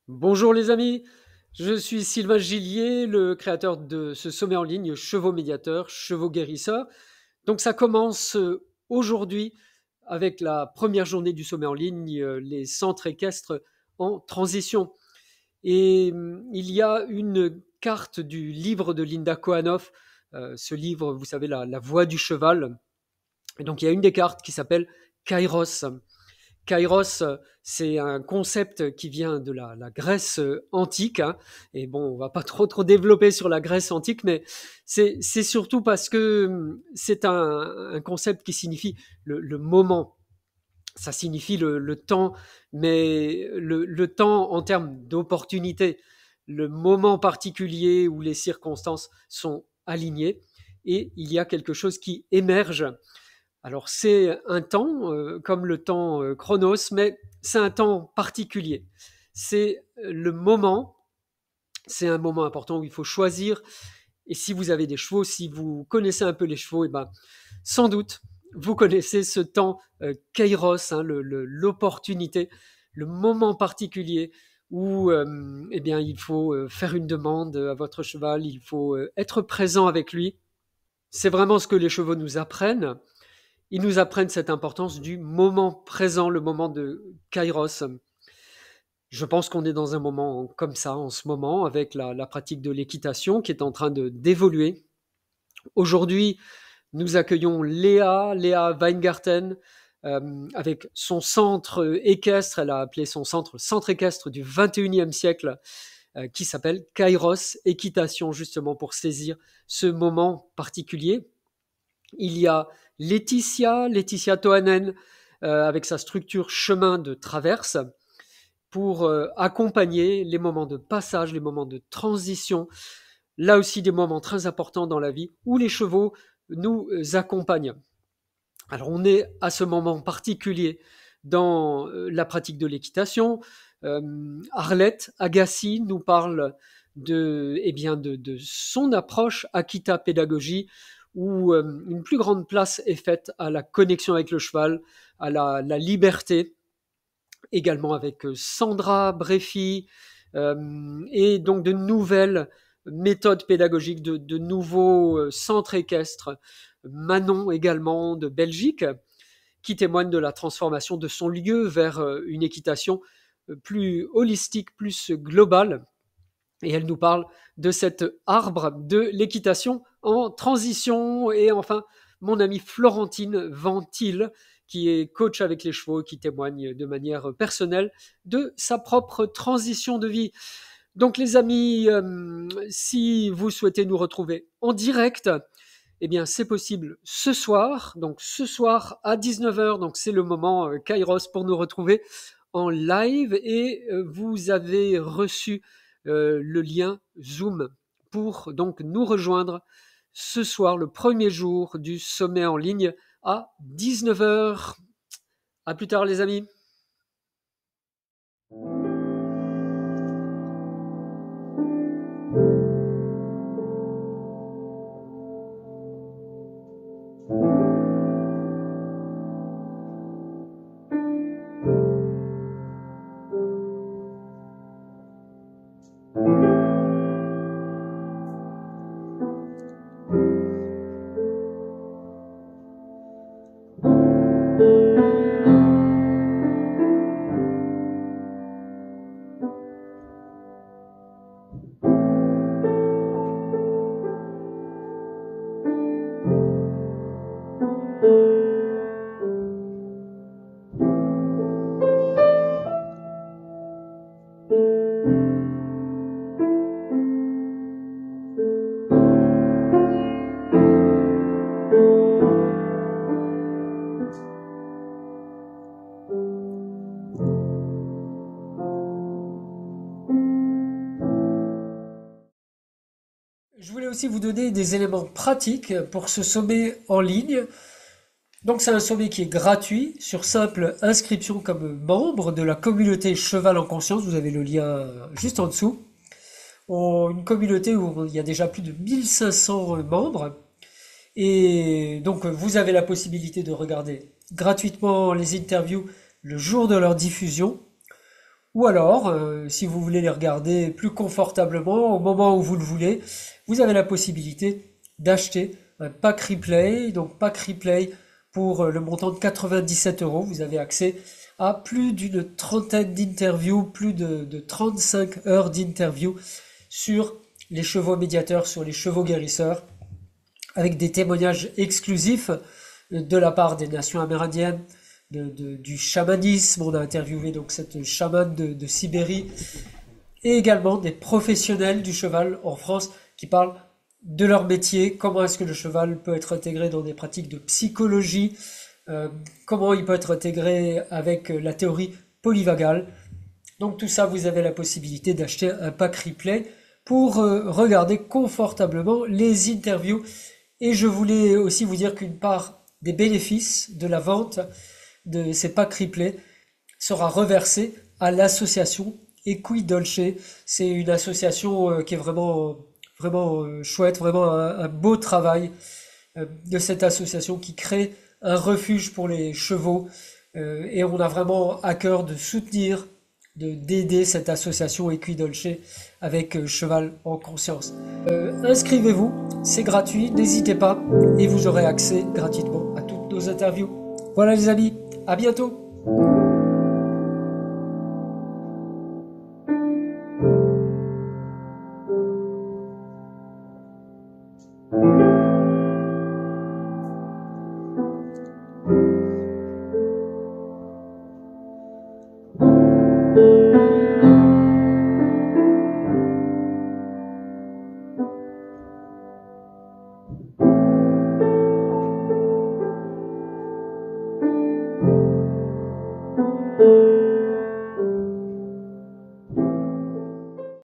Bonjour les amis, je suis Sylvain Gillier, le créateur de ce sommet en ligne Chevaux médiateurs, Chevaux guérisseurs. Donc ça commence aujourd'hui avec la première journée du sommet en ligne, les centres équestres en transition. Et il y a une carte du livre de Linda Kohanov, ce livre, vous savez, la voix du cheval. Et donc il y a une des cartes qui s'appelle Kairos. Kairos, c'est un concept qui vient de la Grèce antique, hein. Et bon, on va pas trop développer sur la Grèce antique, mais c'est surtout parce que c'est un concept qui signifie le moment. Ça signifie le temps, mais le temps en termes d'opportunité, le moment particulier où les circonstances sont alignées, et il y a quelque chose qui émerge. Alors c'est un temps, comme le temps chronos, mais c'est un temps particulier. C'est le moment, c'est un moment important où il faut choisir. Et si vous avez des chevaux, si vous connaissez un peu les chevaux, et ben, sans doute, vous connaissez ce temps kairos, hein, l'opportunité, le moment particulier où eh bien, il faut faire une demande à votre cheval, il faut être présent avec lui. C'est vraiment ce que les chevaux nous apprennent. Ils nous apprennent cette importance du moment présent, le moment de Kairos. Je pense qu'on est dans un moment comme ça en ce moment, avec la pratique de l'équitation qui est en train d'évoluer. Aujourd'hui, nous accueillons Léa Weingarten, avec son centre équestre. Elle a appelé son centre équestre du 21e siècle, qui s'appelle Kairos Équitation, justement pour saisir ce moment particulier. Il y a Laetitia Tohanen, avec sa structure chemin de traverse, pour accompagner les moments de passage, les moments de transition, là aussi des moments très importants dans la vie où les chevaux nous accompagnent. Alors on est à ce moment particulier dans la pratique de l'équitation. Arlette Agassi nous parle de son approche Akita Pédagogie, où une plus grande place est faite à la connexion avec le cheval, à la liberté, également avec Sandra Breffy, et donc de nouvelles méthodes pédagogiques, de nouveaux centres équestres. Manon également de Belgique, qui témoigne de la transformation de son lieu vers une équitation plus holistique, plus globale. Et elle nous parle de cet arbre de l'équitation en transition. Et enfin, mon amie Florentine Ventil, qui est coach avec les chevaux, qui témoigne de manière personnelle de sa propre transition de vie. Donc les amis, si vous souhaitez nous retrouver en direct, eh bien c'est possible ce soir. Donc ce soir à 19h, donc c'est le moment Kairos pour nous retrouver en live, et vous avez reçu le lien Zoom pour donc nous rejoindre ce soir, le premier jour du sommet en ligne à 19h. À plus tard les amis. Je voulais aussi vous donner des éléments pratiques pour ce sommet en ligne. Donc c'est un sommet qui est gratuit sur simple inscription comme membre de la communauté Cheval en Conscience. Vous avez le lien juste en dessous. Une communauté où il y a déjà plus de 1500 membres. Et donc vous avez la possibilité de regarder gratuitement les interviews le jour de leur diffusion. Ou alors, si vous voulez les regarder plus confortablement, au moment où vous le voulez, vous avez la possibilité d'acheter un pack replay. Donc pack replay pour le montant de 97 €. Vous avez accès à plus d'une trentaine d'interviews, plus de 35 heures d'interviews sur les chevaux médiateurs, sur les chevaux guérisseurs, avec des témoignages exclusifs de la part des nations amérindiennes, du chamanisme. On a interviewé donc cette chamane de Sibérie, et également des professionnels du cheval en France qui parlent de leur métier, comment est-ce que le cheval peut être intégré dans des pratiques de psychologie, comment il peut être intégré avec la théorie polyvagale. Donc tout ça, vous avez la possibilité d'acheter un pack replay pour regarder confortablement les interviews. Et je voulais aussi vous dire qu'une part des bénéfices de la vente de ces packs replay sera reversée à l'association Equidolce. C'est une association qui est vraiment chouette, vraiment un beau travail de cette association qui crée un refuge pour les chevaux, et on a vraiment à cœur de soutenir, d'aider cette association Equidolce avec Cheval en Conscience. Inscrivez-vous, c'est gratuit, n'hésitez pas, et vous aurez accès gratuitement à toutes nos interviews. Voilà les amis, à bientôt.